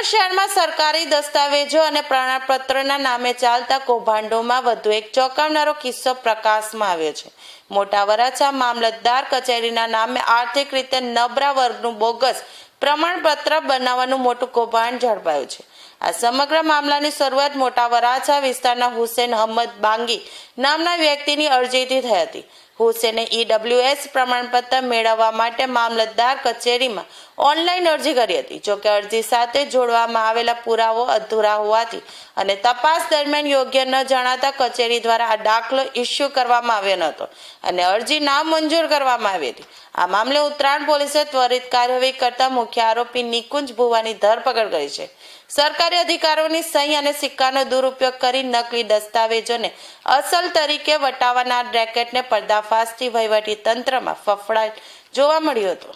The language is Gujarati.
સુરત શહેરમાં સરકારી દસ્તાવેજો અને પ્રમાણપત્રના નામે ચાલતા કૌભાંડોમાં વધુ એક ચોંકાવનારો કિસ્સો પ્રકાશમાં આવ્યો છે। મોટા વરાછા મામલતદાર કચેરીના નામે આર્થિક રીતે નબળા વર્ગનું બોગસ પ્રમાણપત્ર બનાવવાનું મોટું કૌભાંડ ઝડપાયું છે। આ સમગ્ર મામલાની શરૂઆત મોટા વરાછા વિસ્તારના હુસેન અહમદ બાંગી નામના વ્યક્તિની અરજીથી થઈ હતી। હુસેને EWS પ્રમાણપત્ર મેળવવા માટે મામલતદાર કચેરીમાં ઓનલાઈન અરજી કરી હતી। જોકે અરજી સાથે જોડવામાં આવેલા પુરાવો અધૂરા હોવાથી અને તપાસ દરમિયાન યોગ્ય ન જણાતા કચેરી દ્વારા આ દાખલો ઇસ્યુ કરવામાં આવ્યો ન હતો અને અરજી નામંજૂર કરવામાં આવી હતી। આ મામલે ઉત્તરાયણ પોલીસે ત્વરિત કાર્યવાહી કરતા મુખ્ય આરોપી નિકુંજ ભુવાની ધરપકડ કરી છે। સરકારી અધિકારીઓની સહી અને સિક્કાનો દુરુપયોગ કરી નકલી દસ્તાવેજોને અસલ તરીકે વટાવવાના રેકેટને પર્દાફાશથી વહીવટી તંત્રમાં ફફડાટ જોવા મળ્યો હતો।